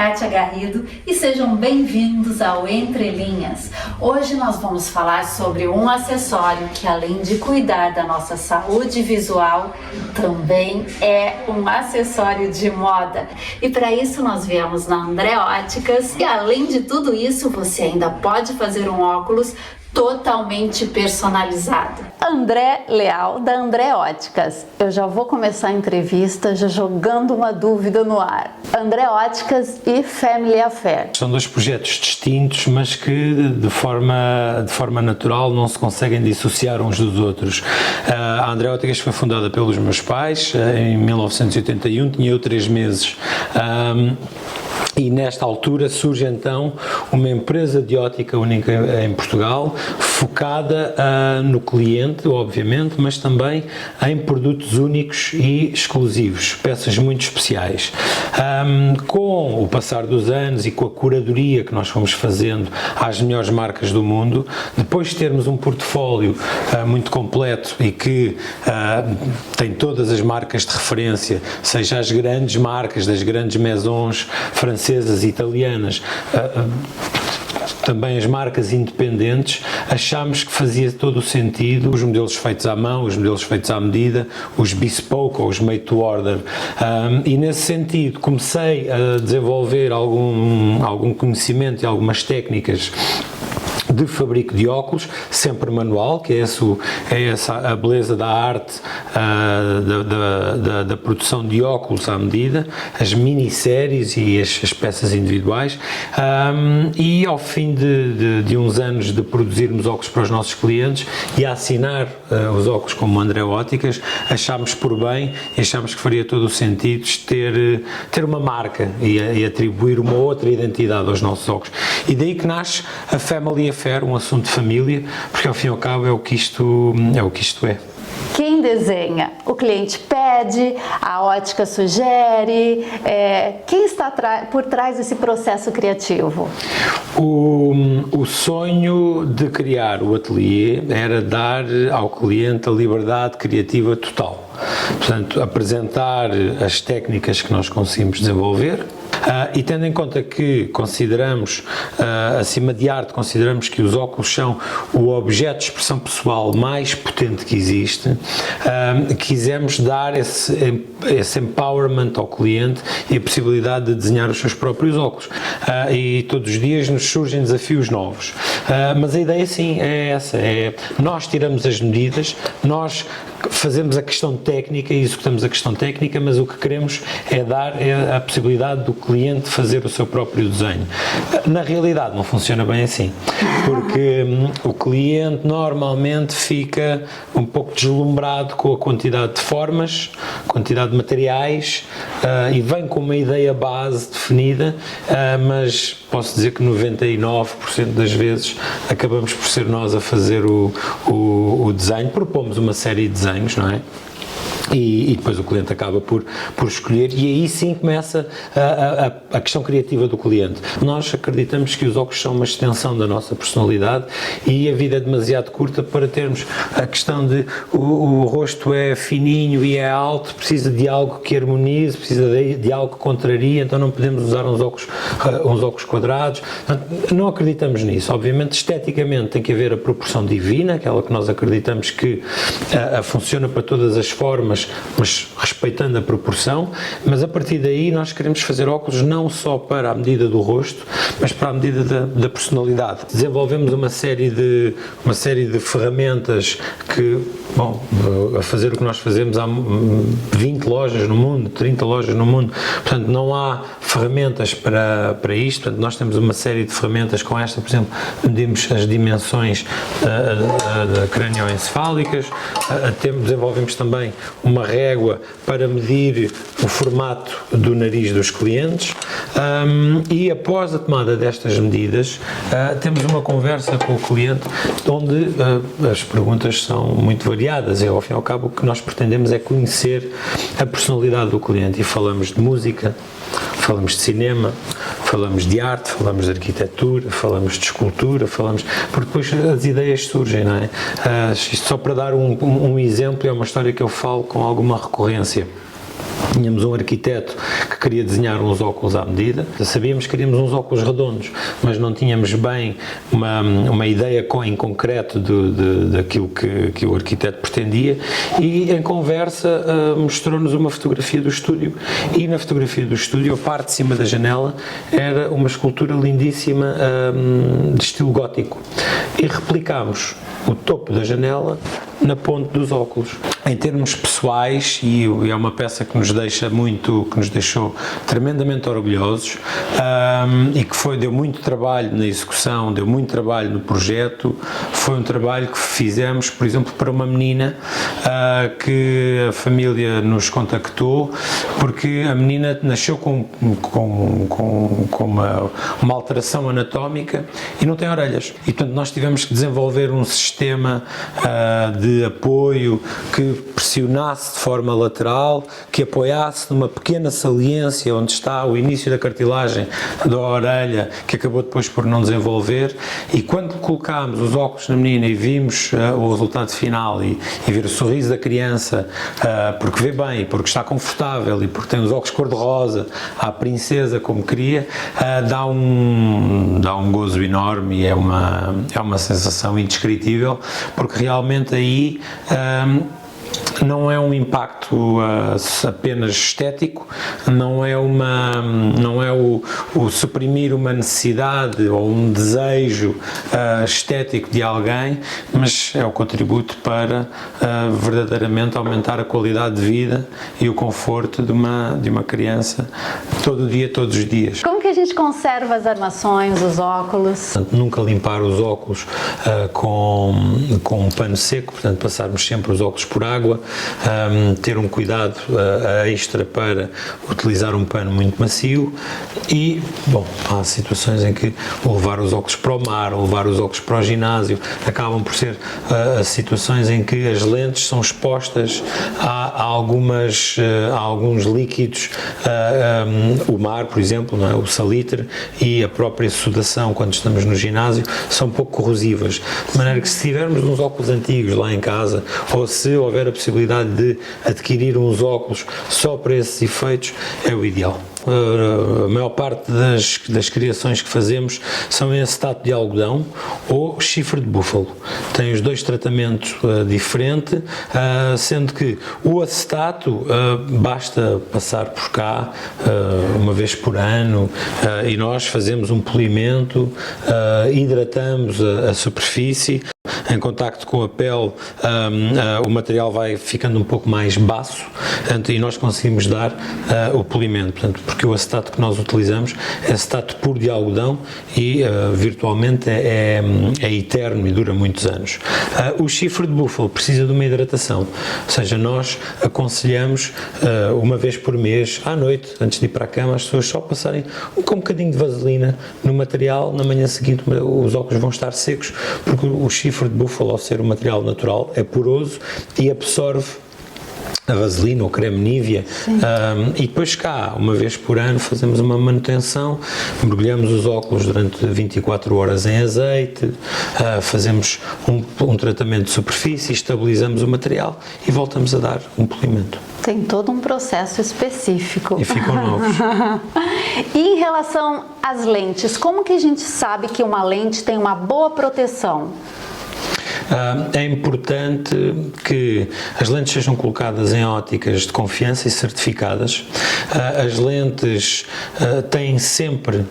Kátia Garrido e sejam bem-vindos ao Entre Linhas. Hoje nós vamos falar sobre um acessório que, além de cuidar da nossa saúde visual, também é um acessório de moda. E para isso nós viemos na André Óticas e, além de tudo isso, você ainda pode fazer um óculos totalmente personalizado. André Leal, da André Óticas. Eu já vou começar a entrevista já jogando uma dúvida no ar. André Óticas e Family Affair. São dois projetos distintos, mas que de forma natural não se conseguem dissociar uns dos outros. A André Óticas foi fundada pelos meus pais em 1981, tinha eu 3 meses. E nesta altura surge então uma empresa de ótica única em Portugal, focada no cliente, obviamente, mas também em produtos únicos e exclusivos, peças muito especiais. Com o passar dos anos e com a curadoria que nós fomos fazendo às melhores marcas do mundo, depois de termos um portfólio muito completo e que tem todas as marcas de referência, seja as grandes marcas das grandes maisons francesas e italianas, também as marcas independentes, achámos que fazia todo o sentido os modelos feitos à mão, os modelos feitos à medida, os bespoke ou os made to order, e nesse sentido comecei a desenvolver algum conhecimento e algumas técnicas de fabrico de óculos, sempre manual, que é essa a beleza da arte da produção de óculos à medida, as minisséries e as peças individuais, e ao fim de uns anos de produzirmos óculos para os nossos clientes e a assinar os óculos como André Óticas, achámos por bem e achámos que faria todo o sentido ter uma marca e atribuir uma outra identidade aos nossos óculos. E daí que nasce a Family Affair, um assunto de família, porque ao fim e ao cabo é o que isto é. Quem desenha? O cliente pede, a ótica sugere, quem está por trás desse processo criativo? O sonho de criar o ateliê era dar ao cliente a liberdade criativa total. Portanto, apresentar as técnicas que nós conseguimos desenvolver, e tendo em conta que consideramos, acima de arte, consideramos que os óculos são o objeto de expressão pessoal mais potente que existe, quisemos dar esse empowerment ao cliente e a possibilidade de desenhar os seus próprios óculos. E todos os dias nos surgem desafios novos. Mas a ideia sim é essa, nós tiramos as medidas, nós fazemos a questão técnica e executamos a questão técnica, mas o que queremos é dar a possibilidade do cliente fazer o seu próprio desenho. Na realidade não funciona bem assim, porque o cliente normalmente fica um pouco deslumbrado com a quantidade de formas, quantidade de materiais, e vem com uma ideia base definida, mas posso dizer que 99% das vezes acabamos por ser nós a fazer o desenho, propomos uma série de desenhos, não é? E depois o cliente acaba por escolher, e aí sim começa a questão criativa do cliente. Nós acreditamos que os óculos são uma extensão da nossa personalidade e a vida é demasiado curta para termos a questão de o rosto é fininho e é alto, precisa de algo que harmonize, precisa de algo que contrarie, então não podemos usar uns óculos quadrados. Não acreditamos nisso. Obviamente, esteticamente tem que haver a proporção divina, aquela que nós acreditamos que funciona para todas as formas, mas respeitando a proporção, mas a partir daí nós queremos fazer óculos não só para a medida do rosto, mas para a medida da personalidade. Desenvolvemos uma série de ferramentas que, a fazer o que nós fazemos, há 20 lojas no mundo, 30 lojas no mundo, portanto não há ferramentas para isto. Portanto, nós temos uma série de ferramentas com esta, por exemplo, medimos as dimensões cranioencefálicas, desenvolvemos também uma régua para medir o formato do nariz dos clientes, e após a tomada destas medidas temos uma conversa com o cliente onde as perguntas são muito variadas e ao fim e ao cabo o que nós pretendemos é conhecer a personalidade do cliente, e falamos de música, falamos de cinema, falamos de arte, falamos de arquitetura, falamos de escultura, porque depois as ideias surgem, não é? Isto só para dar um exemplo, é uma história que eu falo com alguma recorrência. Tínhamos um arquiteto que queria desenhar uns óculos à medida. Sabíamos que queríamos uns óculos redondos, mas não tínhamos bem uma ideia em concreto daquilo que o arquiteto pretendia, e em conversa mostrou-nos uma fotografia do estúdio, e na fotografia do estúdio, a parte de cima da janela era uma escultura lindíssima de estilo gótico, e replicámos o topo da janela na ponte dos óculos. Em termos pessoais, e é uma peça que nos deixou tremendamente orgulhosos, e que deu muito trabalho na execução, deu muito trabalho no projeto. Foi um trabalho que fizemos, por exemplo, para uma menina que a família nos contactou, porque a menina nasceu com uma alteração anatómica e não tem orelhas, e portanto nós tivemos que desenvolver um sistema de apoio que pressionasse de forma lateral, que apoiasse numa pequena saliência onde está o início da cartilagem da orelha, que acabou depois por não desenvolver. E quando colocámos os óculos na menina e vimos o resultado final e ver o sorriso da criança, porque vê bem, porque está confortável e porque tem os óculos cor-de-rosa, à princesa como queria, dá um gozo enorme, e é uma sensação indescritível, porque realmente aí não é um impacto apenas estético, não é o suprimir uma necessidade ou um desejo estético de alguém, mas é o contributo para verdadeiramente aumentar a qualidade de vida e o conforto de uma criança todo dia, todos os dias. Como que a gente conserva as armações, os óculos? Portanto, nunca limpar os óculos com um pano seco, portanto passarmos sempre os óculos por água, ter um cuidado extra para utilizar um pano muito macio. E, bom, há situações em que levar os óculos para o mar, ou levar os óculos para o ginásio, acabam por ser situações em que as lentes são expostas a alguns líquidos, o mar, por exemplo, não é? O salitre e a própria sudação, quando estamos no ginásio, são pouco corrosivas, de maneira que se tivermos uns óculos antigos lá em casa, ou se houver a possibilidade de adquirir uns óculos só para esses efeitos, é o ideal. A maior parte das criações que fazemos são em acetato de algodão ou chifre de búfalo. Tem os dois tratamentos diferentes, sendo que o acetato basta passar por cá uma vez por ano, e nós fazemos um polimento, hidratamos a superfície. Em contacto com a pele, o material vai ficando um pouco mais baço, e nós conseguimos dar o polimento, portanto, porque o acetato que nós utilizamos é acetato puro de algodão e virtualmente é eterno e dura muitos anos. O chifre de búfalo precisa de uma hidratação, ou seja, nós aconselhamos uma vez por mês, à noite, antes de ir para a cama, as pessoas só passarem com um bocadinho de vaselina no material. Na manhã seguinte os óculos vão estar secos, porque o chifre de búfalo, ao ser um material natural, é poroso e absorve a vaselina ou creme Nivea, e depois cá, uma vez por ano, fazemos uma manutenção, mergulhamos os óculos durante 24 horas em azeite, fazemos um tratamento de superfície, estabilizamos o material e voltamos a dar um polimento. Tem todo um processo específico. E ficam novos. E em relação às lentes, como que a gente sabe que uma lente tem uma boa proteção? É importante que as lentes sejam colocadas em óticas de confiança e certificadas. As lentes têm sempre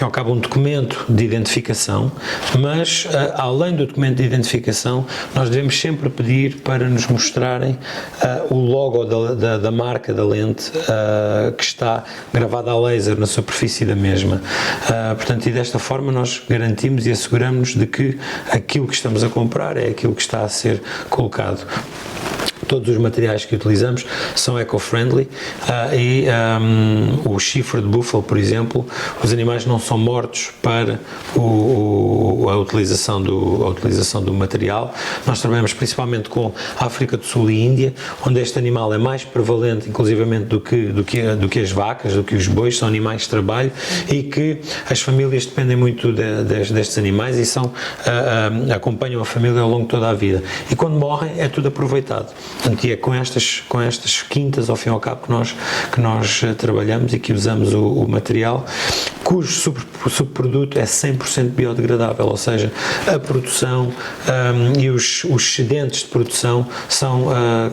ao cabo, um documento de identificação, mas além do documento de identificação, nós devemos sempre pedir para nos mostrarem o logo da marca da lente que está gravada a laser na superfície da mesma. Portanto, e desta forma nós garantimos e asseguramos de que aquilo que estamos a comprar é aquilo que está a ser colocado. Todos os materiais que utilizamos são eco-friendly e o chifre de búfalo, por exemplo, os animais não são mortos para a utilização do material. Nós trabalhamos principalmente com a África do Sul e Índia, onde este animal é mais prevalente, inclusivamente, do que as vacas, do que os bois, são animais de trabalho e que as famílias dependem muito destes animais e acompanham a família ao longo de toda a vida. E quando morrem é tudo aproveitado. Portanto, e é com estas quintas, ao fim e ao cabo, que nós trabalhamos e que usamos o material, cujo subproduto é 100% biodegradável, ou seja, a produção e os excedentes de produção são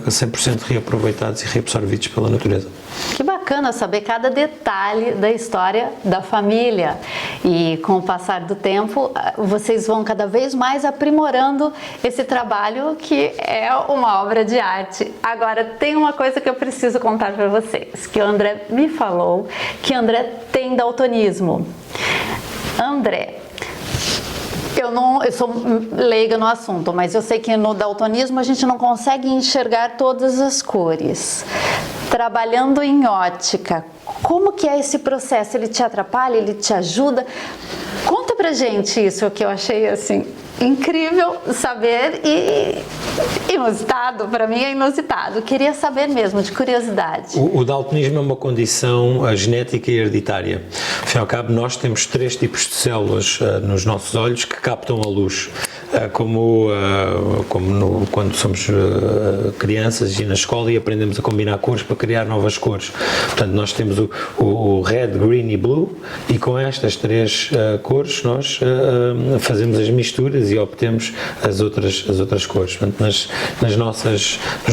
100% reaproveitados e reabsorvidos pela natureza. Que bacana saber cada detalhe da história da família, e com o passar do tempo vocês vão cada vez mais aprimorando esse trabalho que é uma obra de arte. Agora tem uma coisa que eu preciso contar para vocês, que o André me falou, que o André tem daltonismo. André, eu sou leiga no assunto, mas eu sei que no daltonismo a gente não consegue enxergar todas as cores. Trabalhando em ótica, como que é esse processo? Ele te atrapalha? Ele te ajuda? Conta pra gente isso, que eu achei assim incrível saber e inusitado, para mim é inusitado. Queria saber mesmo, de curiosidade. O daltonismo é uma condição genética e hereditária. Ao fim e ao cabo, nós temos 3 tipos de células nos nossos olhos que captam a luz. Quando somos crianças e na escola e aprendemos a combinar cores para criar novas cores. Portanto, nós temos o red, green e blue, e com estas 3 cores nós fazemos as misturas e obtemos as outras cores. Portanto, nos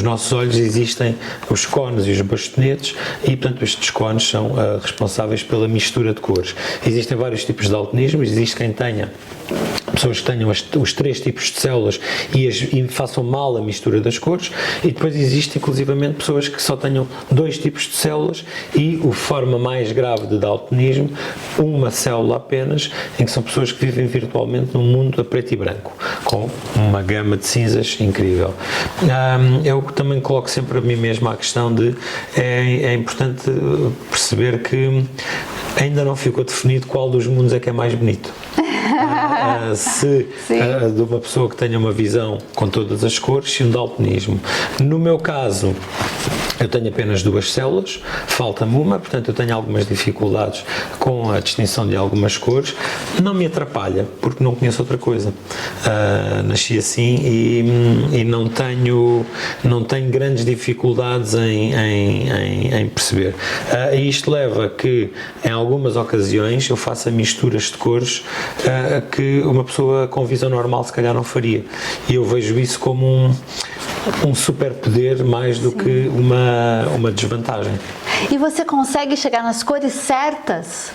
nossos olhos existem os cones e os bastonetes e, portanto, estes cones são responsáveis pela mistura de cores. Existem vários tipos de daltonismo, existe quem tenha pessoas que tenham os 3 tipos de células e façam mal a mistura das cores, e depois existe inclusivamente pessoas que só tenham 2 tipos de células e a forma mais grave de daltonismo, uma célula apenas, em que são pessoas que vivem virtualmente num mundo a preto e branco, com uma gama de cinzas incrível. Eu também coloco sempre a mim mesmo a questão de é importante perceber que ainda não ficou definido qual dos mundos é que é mais bonito. De uma pessoa que tenha uma visão com todas as cores e um daltonismo. No meu caso, eu tenho apenas 2 células, falta-me uma, portanto eu tenho algumas dificuldades com a distinção de algumas cores. Não me atrapalha, porque não conheço outra coisa. Nasci assim e não tenho grandes dificuldades em perceber. E isto leva a que, em algumas ocasiões, eu faça misturas de cores que uma pessoa com visão normal se calhar não faria. E eu vejo isso como um superpoder mais do que uma desvantagem. E você consegue chegar nas cores certas?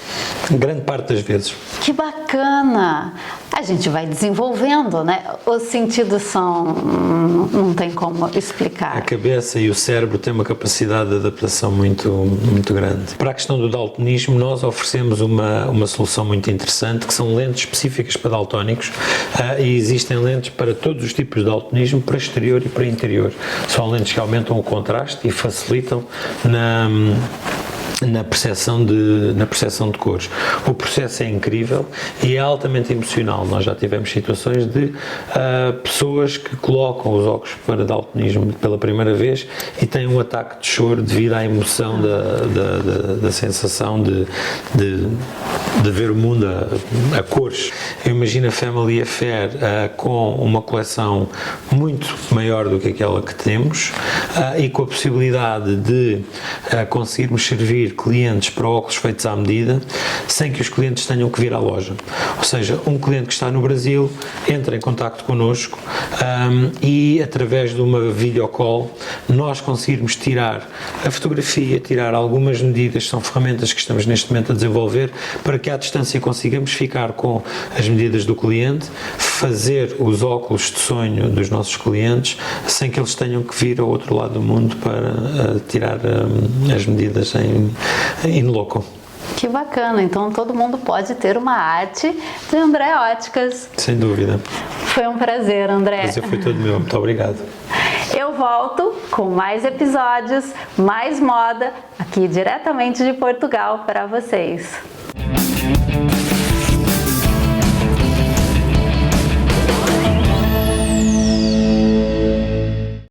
Grande parte das vezes. Que bacana! A gente vai desenvolvendo, né? Os sentidos não tem como explicar. A cabeça e o cérebro têm uma capacidade de adaptação muito, muito grande. Para a questão do daltonismo, nós oferecemos uma solução muito interessante, que são lentes específicas para daltónicos, e existem lentes para todos os tipos de daltonismo, para exterior e para interior. São lentes que aumentam o contraste e facilitam na percepção de cores. O processo é incrível e é altamente emocional. Nós já tivemos situações de pessoas que colocam os óculos para daltonismo pela primeira vez e têm um ataque de choro devido à emoção da sensação de ver o mundo a cores. Eu imagino a Family Affair com uma coleção muito maior do que aquela que temos e com a possibilidade de conseguirmos servir clientes para óculos feitos à medida, sem que os clientes tenham que vir à loja. Ou seja, um cliente que está no Brasil entra em contacto connosco e, através de uma videocall, nós conseguirmos tirar a fotografia, tirar algumas medidas, são ferramentas que estamos neste momento a desenvolver, para que à distância consigamos ficar com as medidas do cliente, fazer os óculos de sonho dos nossos clientes, sem que eles tenham que vir ao outro lado do mundo para tirar as medidas em loco. Que bacana, então todo mundo pode ter uma arte de André Óticas. Sem dúvida. Foi um prazer, André. O prazer foi todo meu, muito obrigado. Eu volto com mais episódios, mais moda, aqui diretamente de Portugal para vocês.